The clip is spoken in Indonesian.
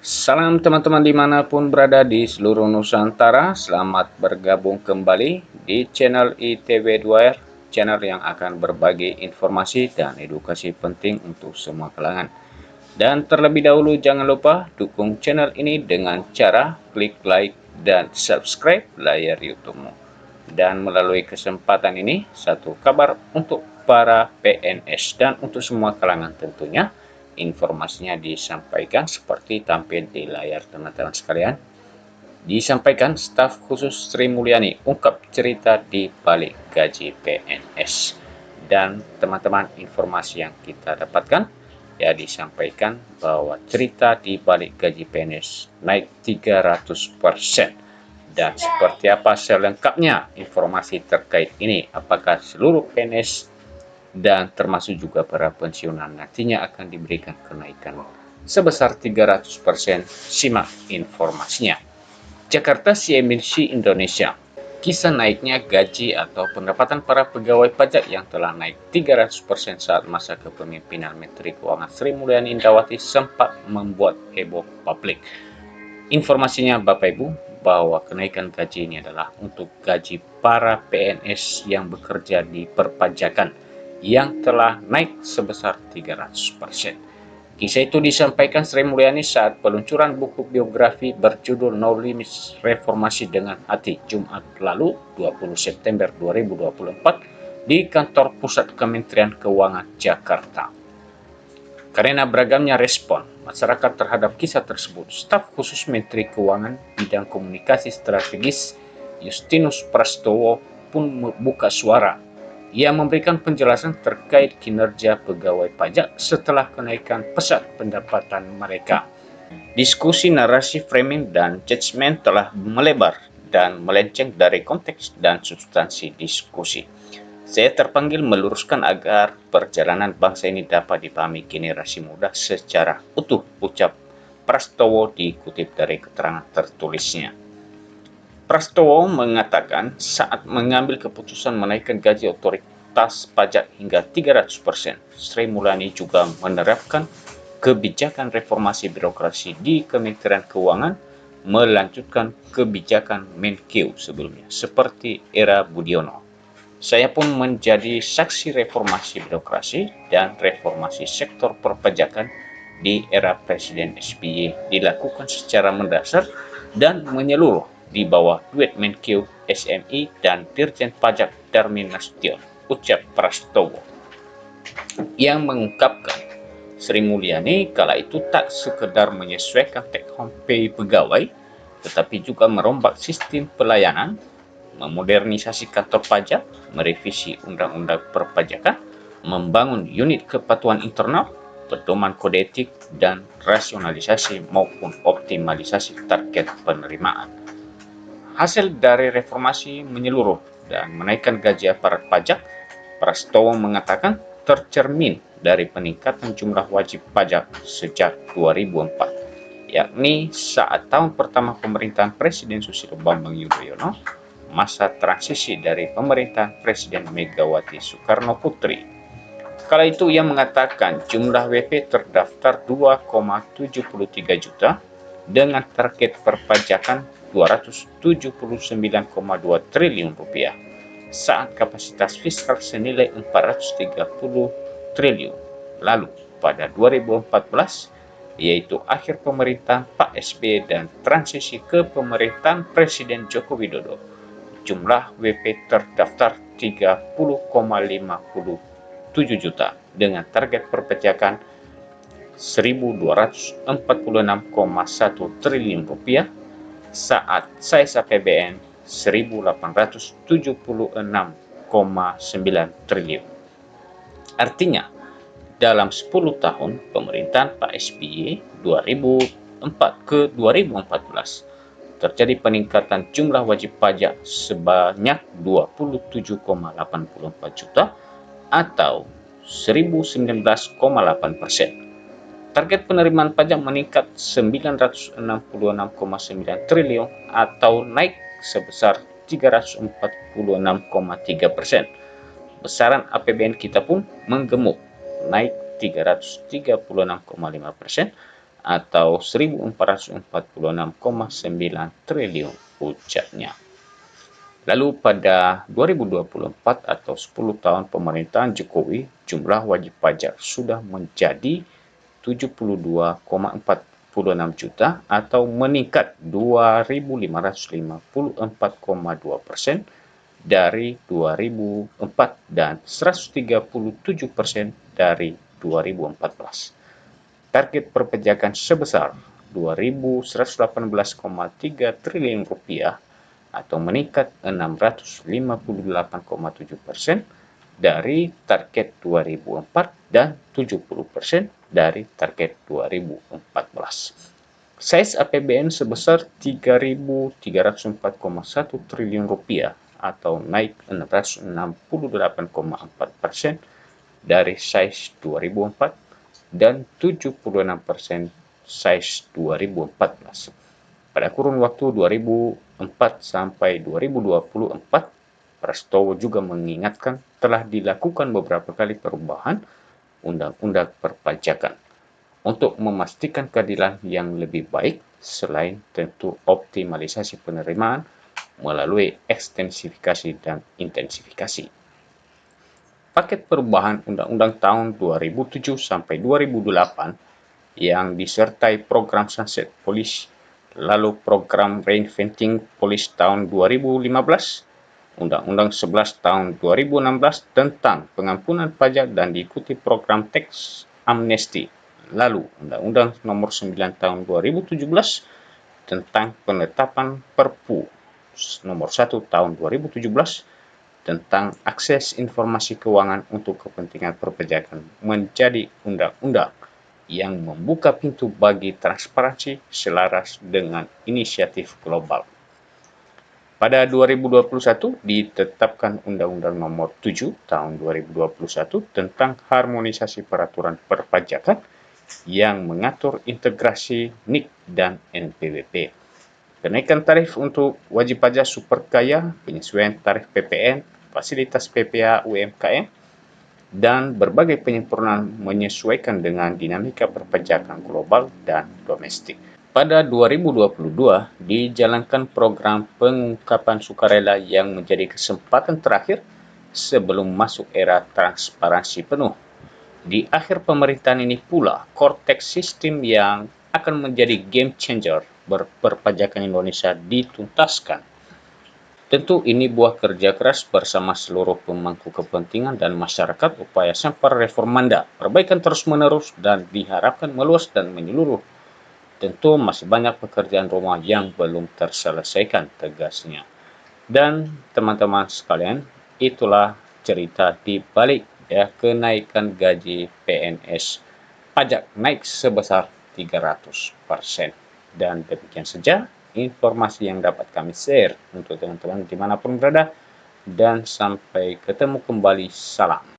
Salam teman-teman dimanapun berada di seluruh Nusantara. Selamat bergabung kembali di channel ITW2R, channel yang akan berbagi informasi dan edukasi penting untuk semua kalangan. Dan terlebih dahulu jangan lupa dukung channel ini dengan cara klik like dan subscribe layar YouTube-mu. Dan melalui kesempatan ini, satu kabar untuk para PNS dan untuk semua kalangan tentunya. Informasinya disampaikan seperti tampil di layar teman-teman sekalian. Disampaikan staf khusus Sri Mulyani ungkap cerita di balik gaji PNS. Dan teman-teman, informasi yang kita dapatkan ya disampaikan bahwa cerita di balik gaji PNS naik 300%. Dan seperti apa selengkapnya informasi terkait ini? Apakah seluruh PNS dan termasuk juga para pensiunan nantinya akan diberikan kenaikan sebesar 300%? Simak informasinya. Jakarta CMC Indonesia. Kisah naiknya gaji atau pendapatan para pegawai pajak yang telah naik 300% saat masa kepemimpinan Menteri Keuangan Sri Mulyani Indrawati sempat membuat heboh publik. Informasinya Bapak Ibu, bahwa kenaikan gaji ini adalah untuk gaji para PNS yang bekerja di perpajakan yang telah naik sebesar 300%. Kisah itu disampaikan Sri Mulyani saat peluncuran buku biografi berjudul No Limits Reformasi dengan Hati Jumat lalu 20 September 2024 di kantor pusat Kementerian Keuangan Jakarta. Karena beragamnya respon masyarakat terhadap kisah tersebut, staf khusus Menteri Keuangan bidang komunikasi strategis Justinus Prastowo pun membuka suara. Ia memberikan penjelasan terkait kinerja pegawai pajak setelah kenaikan pesat pendapatan mereka. Diskusi narasi framing dan judgement telah melebar dan melenceng dari konteks dan substansi diskusi. Saya terpanggil meluruskan agar perjalanan bangsa ini dapat dipahami generasi muda secara utuh, ucap Prastowo dikutip dari keterangan tertulisnya. Prastowo mengatakan saat mengambil keputusan menaikkan gaji otoritas pajak hingga 300%, Sri Mulyani juga menerapkan kebijakan reformasi birokrasi di Kementerian Keuangan, melanjutkan kebijakan Menkeu sebelumnya, seperti era Budiono. Saya pun menjadi saksi reformasi birokrasi dan reformasi sektor perpajakan di era Presiden SBY dilakukan secara mendasar dan menyeluruh di bawah duet Menkeu SMI dan Dirjen Pajak Darmin Nasution, ucap Prastowo, yang mengungkapkan Sri Mulyani kala itu tak sekedar menyesuaikan take home pay pegawai, tetapi juga merombak sistem pelayanan, memodernisasi kantor pajak, merevisi undang-undang perpajakan, membangun unit kepatuhan internal, pedoman kode etik, dan rasionalisasi maupun optimalisasi target penerimaan. Hasil dari reformasi menyeluruh dan menaikkan gaji aparat pajak, Prastowo mengatakan tercermin dari peningkatan jumlah wajib pajak sejak 2004, yakni saat tahun pertama pemerintahan Presiden Susilo Bambang Yudhoyono, masa transisi dari pemerintahan Presiden Megawati Soekarno Putri. Kala itu ia mengatakan jumlah WP terdaftar 2,73 juta dengan target perpajakan 279,2 triliun rupiah saat kapasitas fiskal senilai 430 triliun. Lalu pada 2014, yaitu akhir pemerintahan Pak SBY dan transisi ke pemerintahan Presiden Joko Widodo, jumlah WP terdaftar 30,57 juta dengan target perpajakan 1.246,1 triliun rupiah saat size APBN 1.876,9 triliun. Artinya, dalam 10 tahun pemerintahan Pak SBY 2004 ke 2014 terjadi peningkatan jumlah wajib pajak sebanyak 27,84 juta atau 1019,8%. Target penerimaan pajak meningkat 966,9 triliun atau naik sebesar 346,3%. Besaran APBN kita pun menggemuk, naik 336,5% atau 1.446,9 triliun ujarnya. Lalu pada 2024 atau 10 tahun pemerintahan Jokowi, jumlah wajib pajak sudah menjadi 72,46 juta atau meningkat 2.554,2% dari 2004 dan 137% dari 2014. Target perpajakan sebesar 2.118,3 triliun rupiah atau meningkat 658,7% dari target 2004 dan 70% dari target 2014. Size APBN sebesar 3.304,1 triliun rupiah atau naik 668,4% dari size 2004 dan 76% size 2014. Pada kurun waktu 2004 sampai 2024, Prastowo juga mengingatkan telah dilakukan beberapa kali perubahan undang-undang perpajakan untuk memastikan keadilan yang lebih baik, selain tentu optimalisasi penerimaan melalui ekstensifikasi dan intensifikasi. Paket perubahan Undang-Undang tahun 2007 sampai 2008 yang disertai program Sunset Police, lalu program Reinventing Police tahun 2015, Undang-Undang 11 tahun 2016 tentang pengampunan pajak dan diikuti program Tax Amnesty, lalu Undang-Undang Nomor 9 tahun 2017 tentang penetapan Perpu Nomor 1 tahun 2017 tentang akses informasi keuangan untuk kepentingan perpajakan menjadi undang-undang yang membuka pintu bagi transparansi selaras dengan inisiatif global. Pada 2021 ditetapkan Undang-Undang Nomor 7 Tahun 2021 tentang harmonisasi peraturan perpajakan yang mengatur integrasi NIK dan NPWP. Kenaikan tarif untuk wajib pajak super kaya, penyesuaian tarif PPN, fasilitas PPA UMKM, dan berbagai penyempurnaan menyesuaikan dengan dinamika perpajakan global dan domestik. Pada 2022, dijalankan program pengungkapan sukarela yang menjadi kesempatan terakhir sebelum masuk era transparansi penuh. Di akhir pemerintahan ini pula, Cortex System yang akan menjadi game changer perpajakan Indonesia dituntaskan. Tentu ini buah kerja keras bersama seluruh pemangku kepentingan dan masyarakat. Upaya Semper Reformanda, perbaikan terus-menerus dan diharapkan meluas dan menyeluruh. Tentu masih banyak pekerjaan rumah yang belum terselesaikan, tegasnya. Dan teman-teman sekalian, itulah cerita di balik kenaikan gaji PNS. Pajak naik sebesar 300%. Dan demikian saja informasi yang dapat kami share untuk teman-teman dimanapun berada. Dan sampai ketemu kembali. Salam.